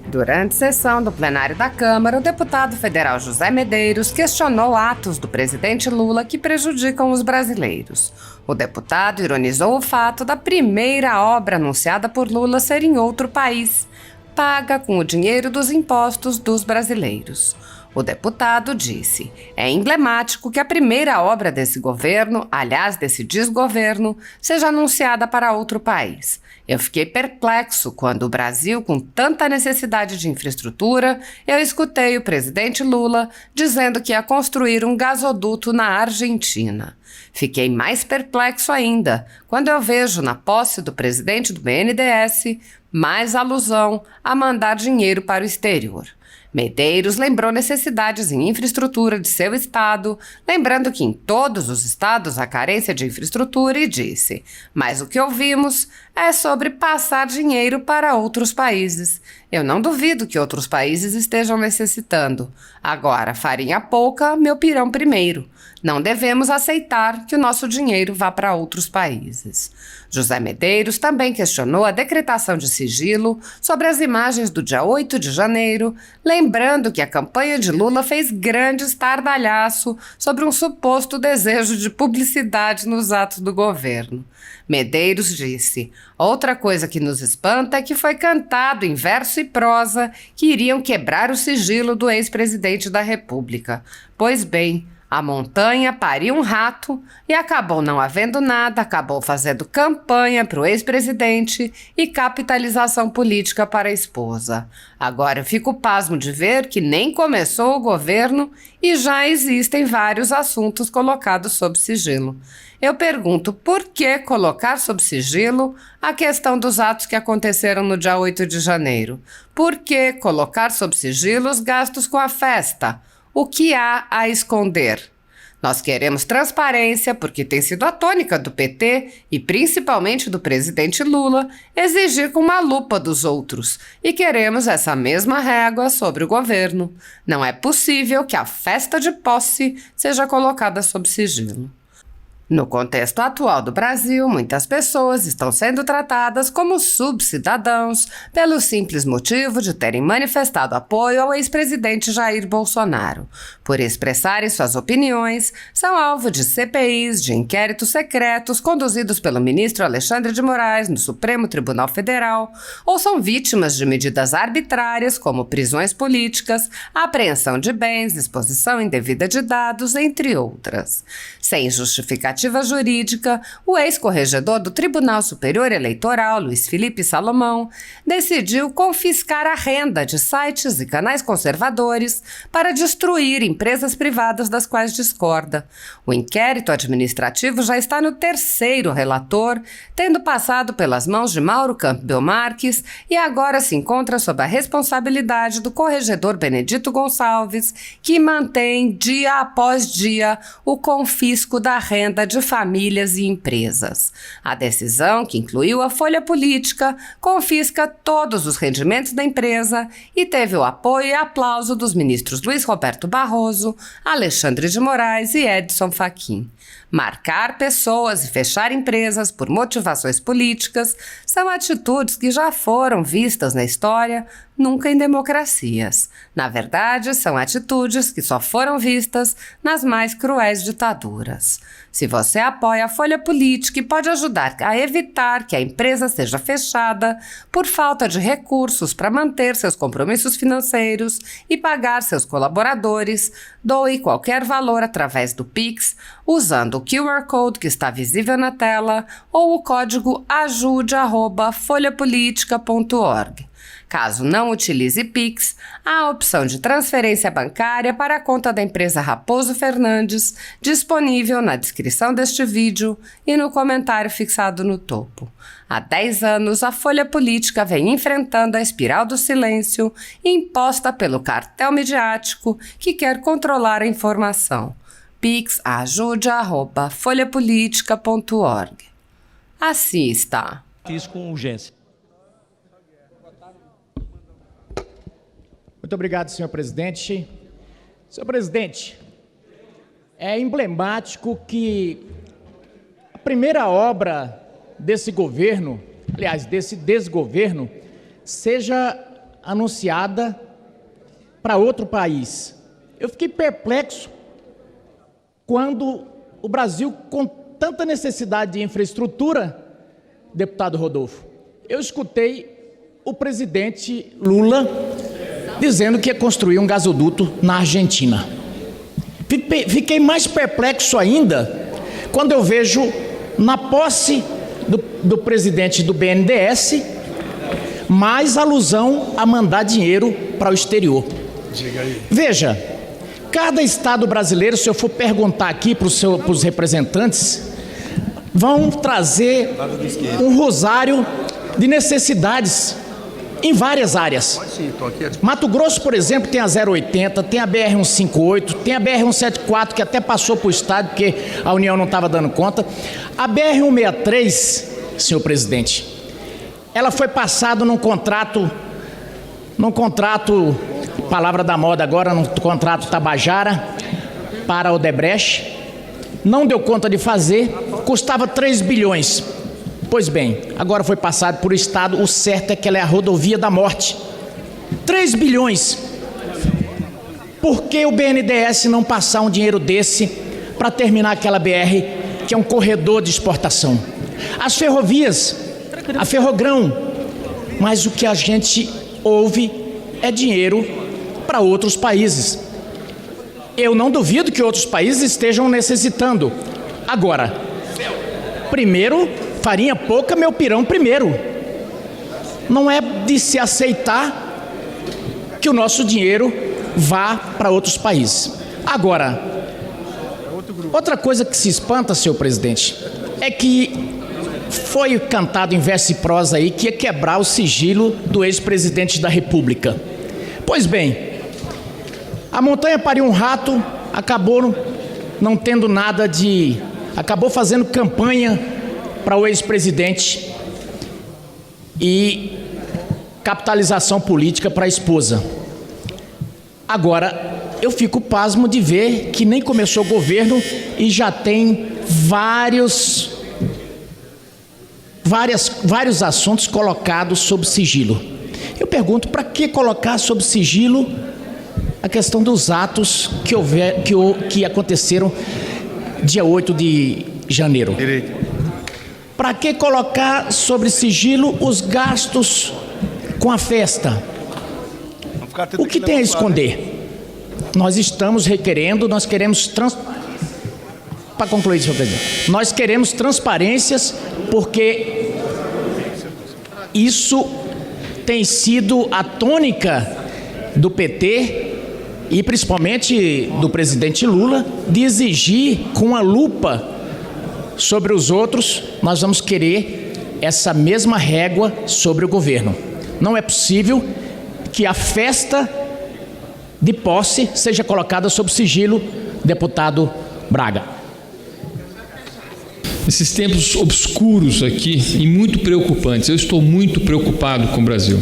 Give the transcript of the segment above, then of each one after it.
Durante sessão do plenário da Câmara, o deputado federal José Medeiros questionou atos do presidente Lula que prejudicam os brasileiros. O deputado ironizou o fato da primeira obra anunciada por Lula ser em outro país, paga com o dinheiro dos impostos dos brasileiros. O deputado disse: é emblemático que a primeira obra desse governo, aliás, desse desgoverno, seja anunciada para outro país. Eu fiquei perplexo quando o Brasil, com tanta necessidade de infraestrutura, eu escutei o presidente Lula dizendo que ia construir um gasoduto na Argentina. Fiquei mais perplexo ainda quando eu vejo na posse do presidente do BNDES mais alusão a mandar dinheiro para o exterior. Medeiros lembrou necessidades em infraestrutura de seu estado, lembrando que em todos os estados há carência de infraestrutura e disse: mas o que ouvimos é sobre passar dinheiro para outros países. Eu não duvido que outros países estejam necessitando. Agora, farinha pouca, meu pirão primeiro. Não devemos aceitar que o nosso dinheiro vá para outros países. José Medeiros também questionou a decretação de sigilo sobre as imagens do dia 8 de janeiro, lembrando que a campanha de Lula fez grande estardalhaço sobre um suposto desejo de publicidade nos atos do governo. Medeiros disse: outra coisa que nos espanta é que foi cantado em verso e prosa que iriam quebrar o sigilo do ex-presidente da República. Pois bem, a montanha pariu um rato e acabou não havendo nada, acabou fazendo campanha para o ex-presidente e capitalização política para a esposa. Agora eu fico pasmo de ver que nem começou o governo e já existem vários assuntos colocados sob sigilo. Eu pergunto, por que colocar sob sigilo a questão dos atos que aconteceram no dia 8 de janeiro? Por que colocar sob sigilo os gastos com a festa? O que há a esconder? Nós queremos transparência porque tem sido a tônica do PT e principalmente do presidente Lula exigir com uma lupa dos outros e queremos essa mesma régua sobre o governo. Não é possível que a festa de posse seja colocada sob sigilo. No contexto atual do Brasil, muitas pessoas estão sendo tratadas como subcidadãos pelo simples motivo de terem manifestado apoio ao ex-presidente Jair Bolsonaro. Por expressarem suas opiniões, são alvo de CPIs, de inquéritos secretos conduzidos pelo ministro Alexandre de Moraes no Supremo Tribunal Federal, ou são vítimas de medidas arbitrárias como prisões políticas, apreensão de bens, exposição indevida de dados, entre outras. Sem justificativa jurídica, o ex-corregedor do Tribunal Superior Eleitoral, Luiz Felipe Salomão, decidiu confiscar a renda de sites e canais conservadores para destruir empresas privadas das quais discorda. O inquérito administrativo já está no terceiro relator, tendo passado pelas mãos de Mauro Campbell Marques e agora se encontra sob a responsabilidade do corregedor Benedito Gonçalves, que mantém dia após dia o confisco da renda de famílias e empresas. A decisão, que incluiu a folha política, confisca todos os rendimentos da empresa e teve o apoio e aplauso dos ministros Luiz Roberto Barroso, Alexandre de Moraes e Edson Fachin. Marcar pessoas e fechar empresas por motivações políticas são atitudes que já foram vistas na história, nunca em democracias. Na verdade, são atitudes que só foram vistas nas mais cruéis ditaduras. Se você apoia a folha política e pode ajudar a evitar que a empresa seja fechada por falta de recursos para manter seus compromissos financeiros e pagar seus colaboradores, doe qualquer valor através do Pix, usando o QR Code que está visível na tela ou o código ajude@folhapolitica.org. Caso não utilize Pix, há a opção de transferência bancária para a conta da empresa Raposo Fernandes, disponível na descrição deste vídeo e no comentário fixado no topo. Há 10 anos, a Folha Política vem enfrentando a espiral do silêncio imposta pelo cartel midiático que quer controlar a informação. Pix ajude@folhapolitica.org. Assim está. Fiz com urgência. Muito obrigado, senhor presidente. Senhor presidente, é emblemático que a primeira obra desse governo, aliás, desse desgoverno, seja anunciada para outro país. Eu fiquei perplexo quando o Brasil, com tanta necessidade de infraestrutura, deputado Rodolfo, eu escutei o presidente Lula dizendo que ia construir um gasoduto na Argentina. Fiquei mais perplexo ainda quando eu vejo na posse do presidente do BNDES mais alusão a mandar dinheiro para o exterior. Veja, cada estado brasileiro, se eu for perguntar aqui para os representantes, vão trazer um rosário de necessidades em várias áreas. Mato Grosso, por exemplo, tem a 080, tem a BR-158, tem a BR-174, que até passou para o estado, porque a União não estava dando conta. A BR-163, senhor presidente, ela foi passada num contrato, palavra da moda agora, num contrato Tabajara, para a Odebrecht. Não deu conta de fazer, custava 3 bilhões. Pois bem, agora foi passado por Estado, o certo é que ela é a rodovia da morte. 3 bilhões. Por que o BNDES não passar um dinheiro desse para terminar aquela BR, que é um corredor de exportação? As ferrovias, a Ferrogrão, mas o que a gente ouve é dinheiro para outros países. Eu não duvido que outros países estejam necessitando. Agora, primeiro, farinha pouca, meu pirão primeiro. Não é de se aceitar que o nosso dinheiro vá para outros países. Agora, outra coisa que se espanta, senhor presidente, é que foi cantado em verso e prosa aí que ia quebrar o sigilo do ex-presidente da República. Pois bem, a montanha pariu um rato, acabou não tendo nada de... acabou fazendo campanha para o ex-presidente e capitalização política para a esposa. Agora, eu fico pasmo de ver que nem começou o governo e já tem vários assuntos colocados sob sigilo. Eu pergunto, para que colocar sob sigilo a questão dos atos que aconteceram dia 8 de janeiro? Para que colocar sobre sigilo os gastos com a festa? O que tem a esconder? Nós estamos requerendo, nós queremos para concluir, senhor presidente, nós queremos transparências, porque isso tem sido a tônica do PT e principalmente do presidente Lula, de exigir com a lupa sobre os outros. Nós vamos querer essa mesma régua sobre o governo. Não é possível que a festa de posse seja colocada sob sigilo, deputado Braga. Esses tempos obscuros aqui e muito preocupantes, eu estou muito preocupado com o Brasil.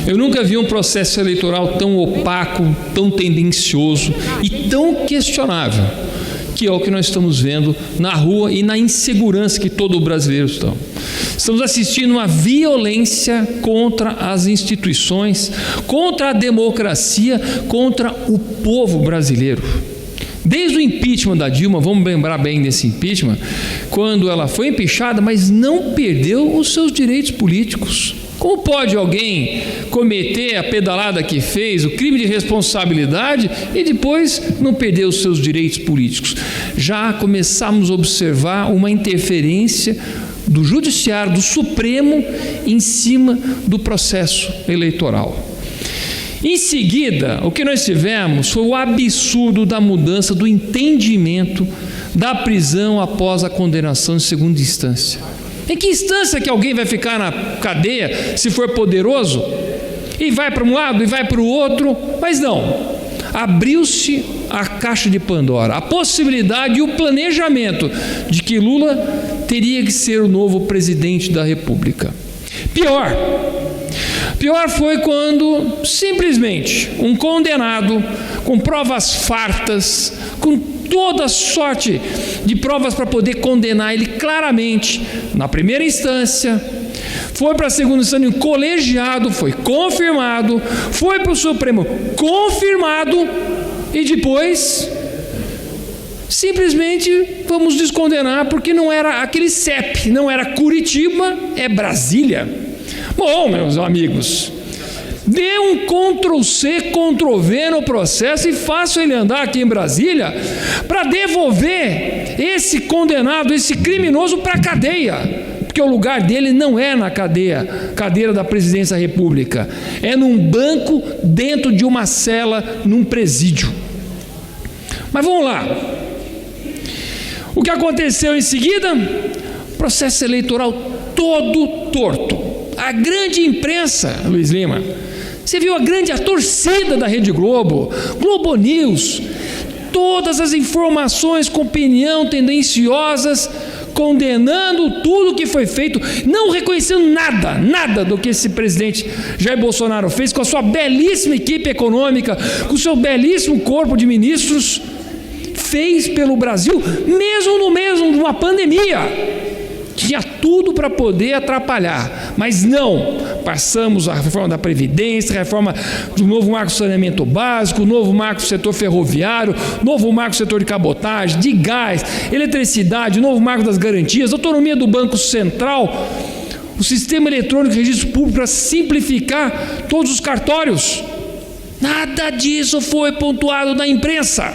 Eu nunca vi um processo eleitoral tão opaco, tão tendencioso e tão questionável, que é o que nós estamos vendo na rua e na insegurança que todo brasileiro está. Estamos assistindo uma violência contra as instituições, contra a democracia, contra o povo brasileiro. Desde o impeachment da Dilma, vamos lembrar bem desse impeachment, quando ela foi impeachada, mas não perdeu os seus direitos políticos. Como pode alguém cometer a pedalada que fez, o crime de responsabilidade, e depois não perder os seus direitos políticos? Já começamos a observar uma interferência do Judiciário, do Supremo, em cima do processo eleitoral. Em seguida, o que nós tivemos foi o absurdo da mudança do entendimento da prisão após a condenação em segunda instância. Em que instância que alguém vai ficar na cadeia se for poderoso? E vai para um lado e vai para o outro? Mas não. Abriu-se a caixa de Pandora, a possibilidade e o planejamento de que Lula teria que ser o novo presidente da República. Pior foi quando, simplesmente, um condenado, com provas fartas, com toda sorte de provas para poder condenar ele claramente, na primeira instância, foi para a segunda instância colegiado, foi confirmado, foi para o Supremo confirmado, e depois simplesmente vamos descondenar porque não era aquele CEP, não era Curitiba, é Brasília. Bom, meus amigos, dê um Ctrl+C, Ctrl+V no processo e faça ele andar aqui em Brasília para devolver esse condenado, esse criminoso para a cadeia, porque o lugar dele não é na cadeira da presidência da República, é num banco dentro de uma cela, num presídio. Mas vamos lá. O que aconteceu em seguida? Processo eleitoral todo torto. A grande imprensa, Luiz Lima, você viu a torcida da Rede Globo, Globo News, todas as informações com opinião tendenciosas, condenando tudo que foi feito, não reconhecendo nada do que esse presidente Jair Bolsonaro fez com a sua belíssima equipe econômica, com o seu belíssimo corpo de ministros, fez pelo Brasil, mesmo no meio de uma pandemia. Tinha tudo para poder atrapalhar, mas não. Passamos a reforma da Previdência, a reforma do novo marco do saneamento básico, o novo marco do setor ferroviário, novo marco do setor de cabotagem, de gás, eletricidade, novo marco das garantias, autonomia do Banco Central, o sistema eletrônico de registro público para simplificar todos os cartórios. Nada disso foi pontuado na imprensa.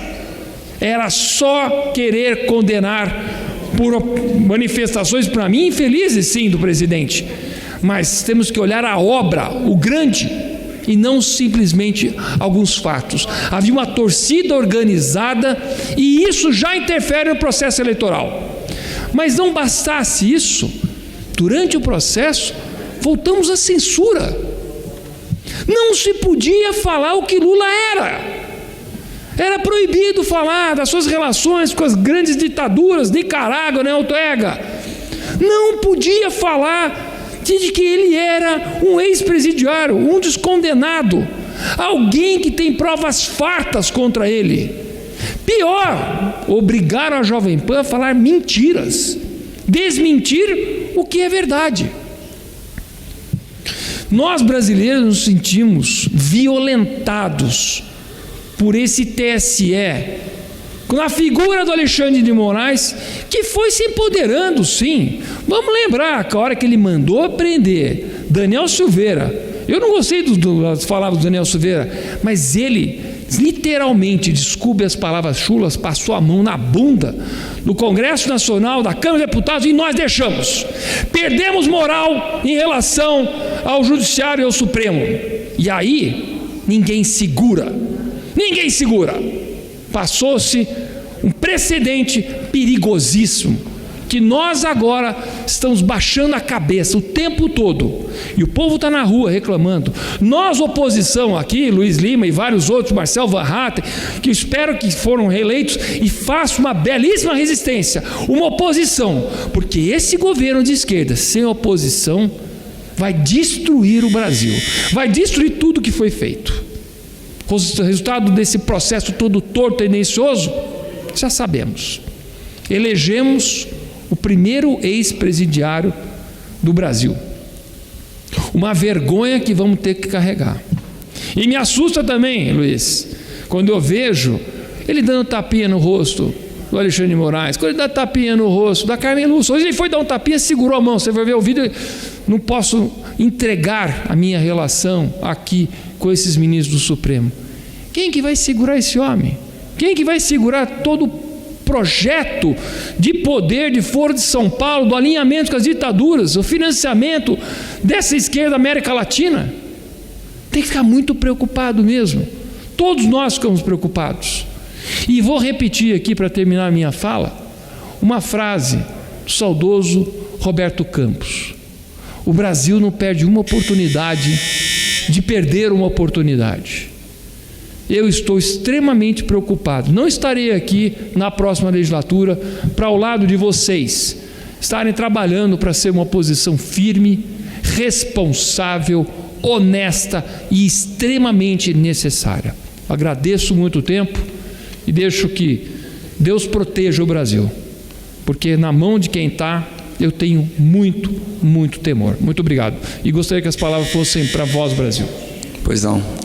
Era só querer condenar por manifestações, para mim, infelizes, sim, do presidente. Mas temos que olhar a obra, o grande, e não simplesmente alguns fatos. Havia uma torcida organizada e isso já interfere no processo eleitoral. Mas não bastasse isso, durante o processo, voltamos à censura. Não se podia falar o que Lula era. Era proibido falar das suas relações com as grandes ditaduras, Nicarágua, né, Ortega. Não podia falar de que ele era um ex-presidiário, um descondenado, alguém que tem provas fartas contra ele. Pior, obrigaram a Jovem Pan a falar mentiras, desmentir o que é verdade. Nós brasileiros nos sentimos violentados por esse TSE, com a figura do Alexandre de Moraes, que foi se empoderando, sim. Vamos lembrar que a hora que ele mandou prender Daniel Silveira, eu não gostei das palavras do Daniel Silveira, mas ele literalmente, desculpe as palavras chulas, passou a mão na bunda do Congresso Nacional, da Câmara de Deputados, e nós deixamos. Perdemos moral em relação ao Judiciário e ao Supremo. E aí, ninguém segura. Passou-se um precedente perigosíssimo, que nós agora estamos baixando a cabeça o tempo todo, e o povo está na rua reclamando. Nós, oposição aqui, Luiz Lima e vários outros, Marcel Van Hatten, que espero que foram reeleitos, e façam uma belíssima resistência, uma oposição, porque esse governo de esquerda, sem oposição, vai destruir o Brasil, vai destruir tudo que foi feito. O resultado desse processo todo torto e tendencioso, já sabemos. Elegemos o primeiro ex-presidiário do Brasil. Uma vergonha que vamos ter que carregar. E me assusta também, Luiz, quando eu vejo ele dando tapinha no rosto do Alexandre de Moraes, quando ele dá tapinha no rosto da Carmen Lúcia. Hoje ele foi dar um tapinha, segurou a mão. Você vai ver o vídeo. Não posso entregar a minha relação aqui com esses ministros do Supremo. Quem que vai segurar esse homem? Quem que vai segurar todo o projeto de poder de Foro de São Paulo, do alinhamento com as ditaduras, o financiamento dessa esquerda da América Latina? Tem que ficar muito preocupado mesmo. Todos nós ficamos preocupados. E vou repetir aqui, para terminar a minha fala, uma frase do saudoso Roberto Campos: o Brasil não perde uma oportunidade de perder uma oportunidade. Eu estou extremamente preocupado. Não estarei aqui na próxima legislatura para, ao lado de vocês, estarem trabalhando para ser uma oposição firme, responsável, honesta e extremamente necessária. Agradeço muito o tempo e deixo que Deus proteja o Brasil, porque na mão de quem está eu tenho muito temor. Muito obrigado. E gostaria que as palavras fossem para a Voz Brasil. Pois não.